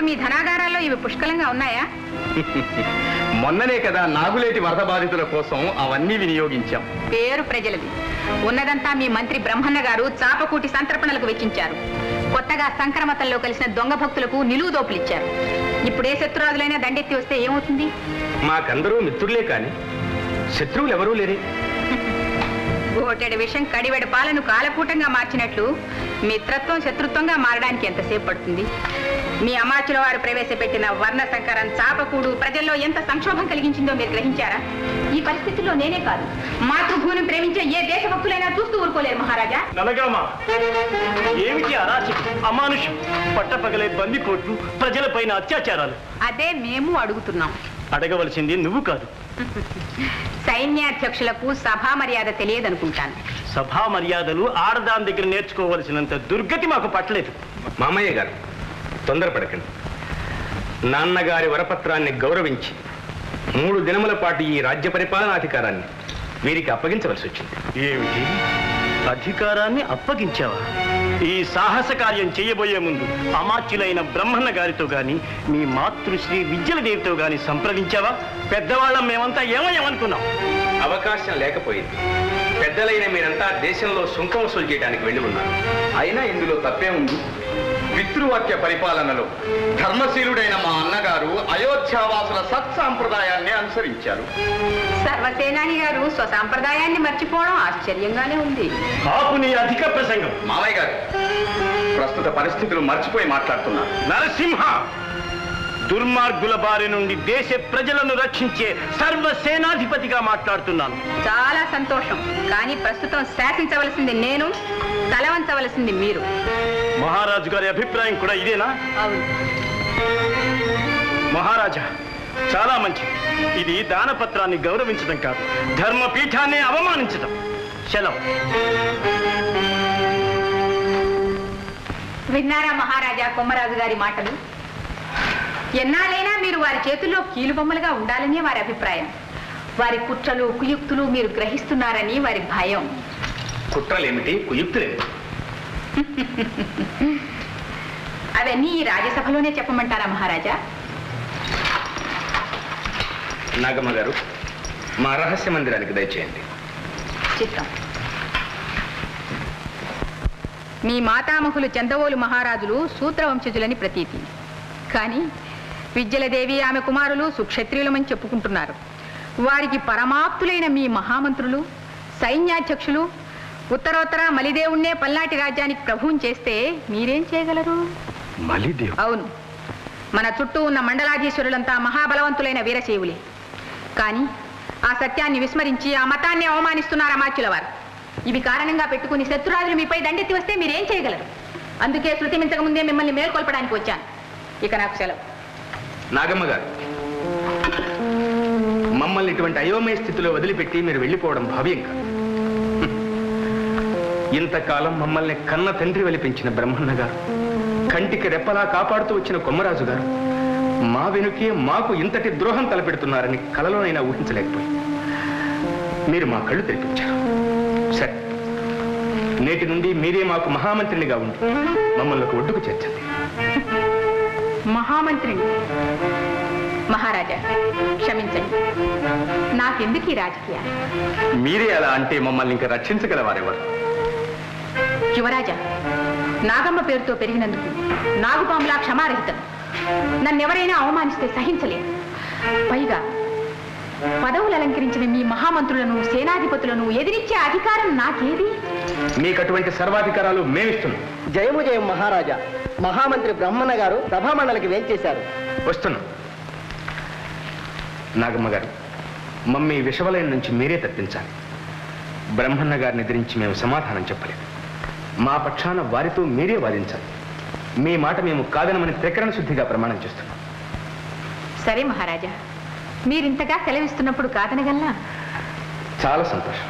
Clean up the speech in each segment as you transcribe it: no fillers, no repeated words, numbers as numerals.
ఇప్పుడు మీ ధనాగారాల్లో ఇవి పుష్కలంగా ఉన్నాయా? మొన్ననే కదా నాగులేటి వరద బాధితుల కోసం అవన్నీ వినియోగించాం. పేరు ప్రజలది. ఉన్నదంతా మీ మంత్రి బ్రహ్మన్న గారు చాపకూటి సంతర్పణలకు వెచ్చించారు. కొత్తగా సంక్రమతంలో కలిసిన దొంగ భక్తులకు నిలువు దోపులిచ్చారు. ఇప్పుడే శత్రురాజులైనా దండెత్తి వస్తే ఏమవుతుంది? మాకందరూ మిత్రులే కాని శత్రువులు ఎవరూ లేరే. ఓటెడు విషం కడివెడ పాలను కాలకూటంగా మార్చినట్లు మిత్రత్వం శత్రుత్వంగా మారడానికి ఎంతసేపు పడుతుంది? మీ అమాచుల వారు ప్రవేశపెట్టిన వర్ణ సంకరం చాపకూడు ప్రజల్లో ఎంత సంక్షోభం కలిగించిందో మీరు గ్రహించారా? ఈ పరిస్థితుల్లో నేనే కాదు, మాతృభూమిని ప్రేమించే ఏ దేశభక్తులైనా చూస్తూ ఊరుకోలేరు మహారాజా. ఏమిటి అరాచకం, అమానుషం, పట్టపగలే బందిపోట్లు, ప్రజలపైన అత్యాచారాలు? అదే మేము అడుగుతున్నాం. అడగవలసింది నువ్వు కాదు. సైన్యాధ్యక్షులకు సభా మర్యాద తెలియదనుకుంటాను. సభా మర్యాదలు ఆడదాని దగ్గర నేర్చుకోవలసినంత దుర్గతి మాకు పట్టలేదు. మామయ్య గారు తొందరపడకండి. నాన్నగారి వరపత్రాన్ని గౌరవించి 3 దినముల పాటు ఈ రాజ్య పరిపాలనాధికారాన్ని వీరికి అప్పగించవలసి వచ్చింది. ఏమిటి, అధికారాన్ని అప్పగించావా? ఈ సాహస కార్యం చేయబోయే ముందు అమాత్యులైన బ్రహ్మన్న గారితో గాని మీ మాతృశ్రీ విద్యలదేవితో గాని సంప్రదించావా? పెద్దవాళ్ళం మేమంతా ఏమయ్యామనుకున్నాం? అవకాశం లేకపోయింది. పెద్దలైన మీరంతా దేశంలో సుంకం వసూలు చేయడానికి వెళ్ళి ఉన్నారు. అయినా ఇందులో తప్పే ఉంది. పితృవాక్య పరిపాలనలో ధర్మశీలుడైన మా అన్నగారు అయోధ్యావాసుల సత్సాంప్రదాయాన్ని అనుసరించారు. సర్వసేనాని గారు స్వసాంప్రదాయాన్ని మర్చిపోవడం ఆశ్చర్యంగానే ఉంది. ఆపు నీ అధిక ప్రసంగం. మామయ్య గారు ప్రస్తుత పరిస్థితులు మర్చిపోయి మాట్లాడుతున్నారు. నరసింహ, దుర్మార్గుల బారి నుండి దేశ ప్రజలను రక్షించే సర్వసేనాధిపతిగా మాట్లాడుతున్నాను. చాలా సంతోషం. కానీ ప్రస్తుతం శాసించవలసింది నేను, తలవంచవలసింది మీరు. మహారాజు గారి అభిప్రాయం కూడా ఇదేనా? అవును మహారాజా, చాలా మంచిది. ఇది దానపత్రాన్ని గౌరవించడం కాదు, ధర్మపీఠాన్ని అవమానించడం. సెలవు. విన్నారా మహారాజా కొమ్మరాజు గారి మాటలు? ఎన్నాళ్ళైనా మీరు వారి చేతుల్లో కీలుబొమ్మలుగా ఉండాలని వారి అభిప్రాయం. వారి కుట్రలు కుయుక్తులు మీరు గ్రహిస్తున్నారని వారి భయం. కుట్రలేమిటి, కుయుక్తులేమిటి? అవన్నీ ఈ రాజ్యసభలోనే చెప్పమంటారా మహారాజా? నాగమ్మ గారు, మా రహస్య మందిరానికి దయచేయండి. చిత్తం. మీ మాతామహులు చందవోలు మహారాజులు శూద్రవంశజులని ప్రతీతి. కానీ విద్యలదేవి ఆమె కుమారులు సుక్షత్రియులమని చెప్పుకుంటున్నారు. వారికి పరమాప్తులైన మీ మహామంత్రులు, సైన్యాధ్యక్షులు ఉత్తరోత్తర మలిదేవుణ్ణే పల్నాటి రాజ్యానికి ప్రభువుని చేస్తే మీరేం చేయగలరు? మలిదేవ్? అవును, మన చుట్టూ ఉన్న మండలాధీశ్వరులంతా మహాబలవంతులైన వీరశైవులే. కానీ ఆ సత్యాన్ని విస్మరించి ఆ మతాన్ని అవమానిస్తున్నారు అమాత్యుల వారు. ఇవి కారణంగా పెట్టుకుని శత్రురాజులు మీపై దండెత్తి వస్తే మీరేం చేయగలరు? అందుకే శృతి మించక ముందే మిమ్మల్ని మేల్కొల్పడానికి వచ్చాను. ఇక నాకు సెలవు. నాగమ్మ గారు, మమ్మల్ని ఇటువంటి అయోమయ స్థితిలో వదిలిపెట్టి మీరు వెళ్ళిపోవడం భావ్యం కాదు. ఇంతకాలం మమ్మల్ని కన్న తండ్రి వెలిపించిన బ్రహ్మన్న గారు, కంటికి రెప్పలా కాపాడుతూ వచ్చిన కొమ్మరాజు గారు మా వెనుకే మాకు ఇంతటి ద్రోహం తలపెడుతున్నారని కలలోనైనా ఊహించలేకపోయి మీరు మా కళ్ళు తెరిపించారు. సరే, నేటి నుండి మీరే మాకు మహామంత్రినిగా ఉండి మమ్మల్ని ఒక ఒడ్డుకు చేర్చండి. మహామంత్రిని? మహారాజా క్షమించండి, నాకెందుకు ఈ రాజకీయాలు? మీరే అలా అంటే మమ్మల్ని ఇంకా రక్షించగలవారెవరు? యువరాజా, నాగమ్మ పేరుతో పెరిగినందుకు నాగుపాములా క్షమారహితం. నన్నెవరైనా అవమానిస్తే సహించలేదు. పైగా పదవులు అలంకరించిన మీ మహామంత్రులను సేనాధిపతులను ఎదిరించే అధికారం నాకేది? మీకు అటువంటి సర్వాధికారాలు మేమిస్తున్నాం. జయము జయం మహారాజా. మహామంత్రి బ్రహ్మన్న గారు సభామండలికి వేంచేశారు. వస్తున్నాం. నాగమ్మ గారు, మమ్మీ విషవలయం నుంచి మీరే తప్పించాలి. బ్రహ్మన్న గారిని ఎదిరించి మేము సమాధానం చెప్పలేదు. మా పక్షాన వారితో మీరే వాదించాలి. మీ మాట మేము కాదనమని త్రికరణ శుద్ధిగా ప్రమాణం చేస్తున్నాం. సరే మహారాజా, మీరింతగా సెలవిస్తున్నప్పుడు కాదనగలనా? చాలా సంతోషం.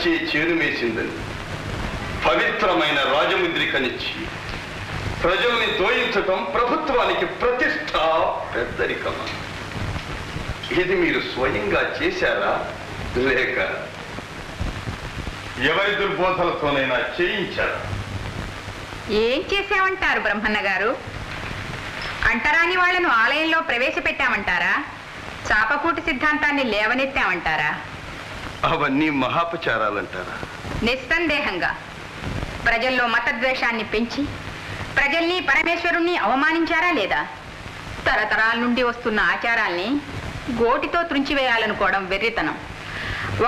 కంచే చేరుమేసిందని పవిత్రమైన రాజముద్రికనిచ్చి ప్రజల్ని దోయించటం ప్రభుత్వానికి ప్రతిష్ట, పెద్దరికం. ఇది మీరు స్వయంగా చేశారా లేక ఎవరి దుర్బోధలతోనైనా చేయించారా? ఏం చేసామంటారు బ్రహ్మన్న గారు? అంటరాని వాళ్లను ఆలయంలో ప్రవేశపెట్టామంటారా? చాపకూటి సిద్ధాంతాన్ని లేవనెత్తామంటారా? అవన్నీ మహాపచారాలంటారా? నిస్సందేహంగా ప్రజల్లో మతద్వేషాన్ని పెంచి ప్రజల్ని పరమేశ్వరుణ్ణి అవమానించారా లేదా? తరతరాల నుండి వస్తున్న ఆచారాల్ని గోటితో త్రుంచివేయాలనుకోవడం వెర్రితనం.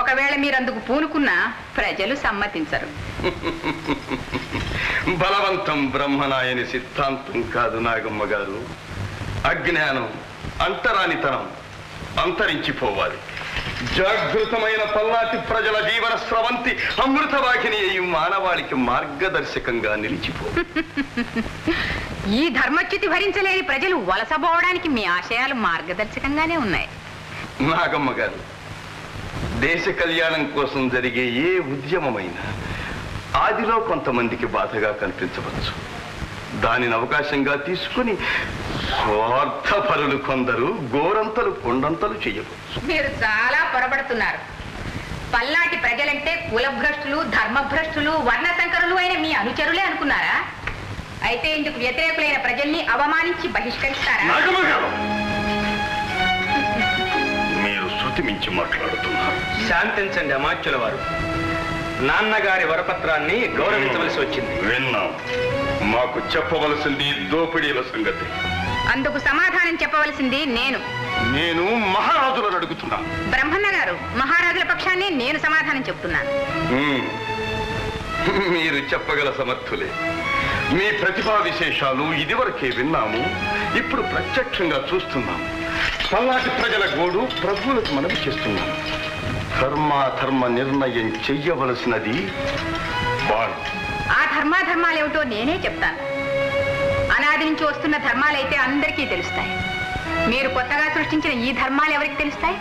ఒకవేళ మీరందుకు పూనుకున్నా ప్రజలు సమ్మతించరు. బలవంతం బ్రహ్మనాయని సిద్ధాంతం కాదు నాగమ్మ గారు. అజ్ఞానం, అంటరానితనం అంతరించిపోవాలి. జాగృతమైన పల్నాటి ప్రజల జీవన స్రవంతి అమృతవాహిని అయి మానవాళికి మార్గదర్శకంగా నిలిచిపో. ఈ ధర్మచ్యుతి భరించలేని ప్రజలు వలసపోవడానికి మీ ఆశయాలు మార్గదర్శకంగానే ఉన్నాయి. నాగమ్మ గారు, దేశ కళ్యాణం కోసం జరిగే ఏ ఉద్యమమైనా ఆదిలో కొంతమందికి బాధగా కనిపించవచ్చు. దానిని అవకాశంగా తీసుకుని స్వార్థపరులు కొందరు గోరంతలు కొండంతలు చేయవచ్చు. మీరు చాలా పొరపడుతున్నారు. పల్నాటి ప్రజలంటే కులభ్రష్టులు, ధర్మభ్రష్టులు, వర్ణశంకరులు అయిన మీ అనుచరులే అనుకున్నారా? అయితే ఇందుకు వ్యతిరేకులైన ప్రజల్ని అవమానించి బహిష్కరిస్తారా? మీరు శృతి మించి మాట్లాడుతున్నారు. శాంతించండి అమాత్యుల వారు. నాన్నగారి వరపత్రాన్ని గౌరవించవలసి వచ్చింది. విన్నాం. మాకు చెప్పవలసింది దోపిడీల సంగతి. అందుకు సమాధానం చెప్పవలసింది నేను. నేను మహారాజులను అడుగుతున్నాను. బ్రహ్మన్న గారు, మహారాజుల పక్షాన్ని నేను సమాధానం చెప్తున్నాను. మీరు చెప్పగల సమర్థులే. మీ ప్రతిభా విశేషాలు ఇదివరకే విన్నాము, ఇప్పుడు ప్రత్యక్షంగా చూస్తున్నాము. పల్నాటి ప్రజల గోడు ప్రభువులకు మనవి చేస్తున్నాము. ధర్మాధర్మ నిర్ణయం చెయ్యవలసినది వాళ్ళు. ఆ ధర్మాధర్మాలేమిటో నేనే చెప్తాను. అనాది నుంచి వస్తున్న ధర్మాలైతే అందరికీ తెలుస్తాయి. మీరు కొత్తగా సృష్టించిన ఈ ధర్మాలు ఎవరికి తెలుస్తాయి?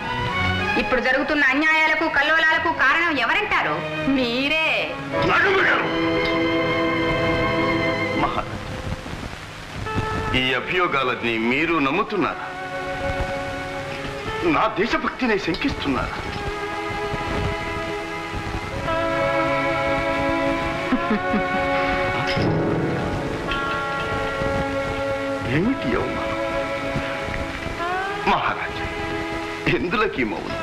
ఇప్పుడు జరుగుతున్న అన్యాయాలకు, కల్లోలాలకు కారణం ఎవరంటారు? మీరే. మహారాజ్, ఈ అభియోగాలన్నీ మీరు నమ్ముతున్నారా? నా దేశభక్తిని శంకిస్తున్నారా? ఏమిటి అవమానం? మహారాజా, ఎందులకి మౌనం?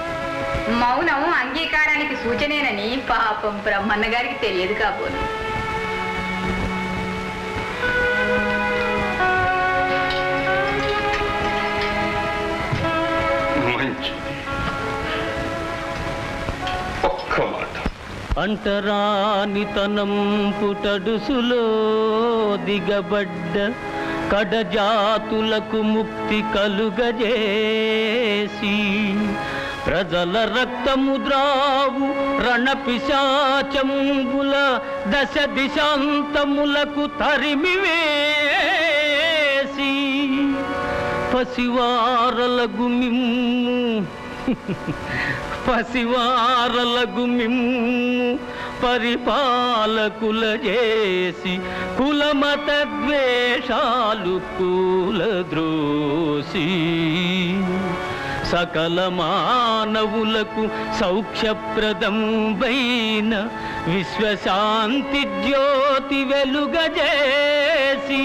మౌనం అంగీకారానికి సూచనేనని పాపం బ్రహ్మన్న గారికి తెలియదు కాబోలు. మంచిది. ఒక్క మాట. అంటరానితనం పుటడుసులో దిగబడ్డ కడజాతులకు ముక్తి కలుగజేసి ప్రజల రక్తము ద్రావు రణపిశాచంబుల దశ దిశాంతములకు తరిమివేసి పసివారలగు మిమ్ము పసివారలగు మిమ్ము పరిపాలకుల చేసి కులమత ద్వేషాలు కూలద్రోసి సకల మానవులకు సౌఖ్యప్రదంబైన విశ్వశాంతి జ్యోతి వెలుగజేసి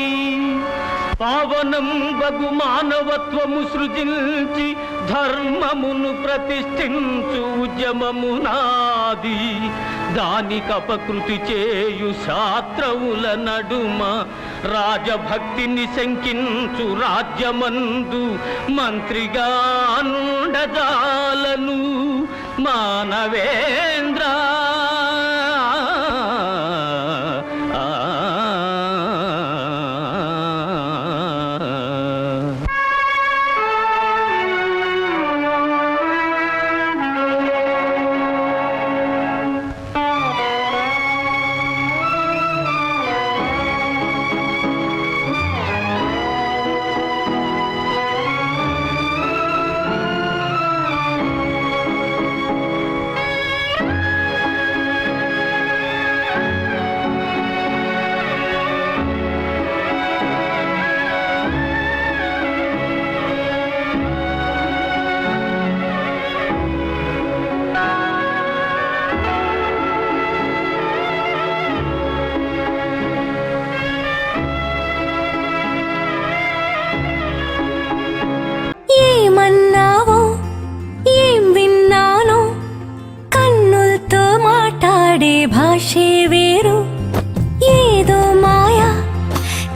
పావనం బగు మానవత్వము సృజించి ధర్మమును ప్రతిష్ఠించు ఉద్యమము నాది. దానికపకృతి చేయు శాస్త్రవుల నడుమ రాజభక్తిని శంకించు రాజ్యమందు మంత్రిగా నుండజాలను మానవేంద్ర.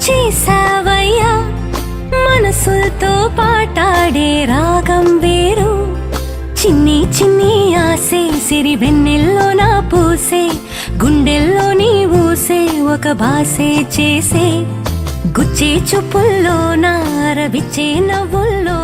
చేసావయ్యా మనసులతో పాటాడే రాగం వేరు చిన్ని చిన్ని ఆసే సిరి వెన్నెల్లో నా పూసే గుండెల్లో నీ ఊసే ఒక బాసే చేసే గుచ్చే చూపుల్లో నా రవిచ్చే నవ్వుల్లో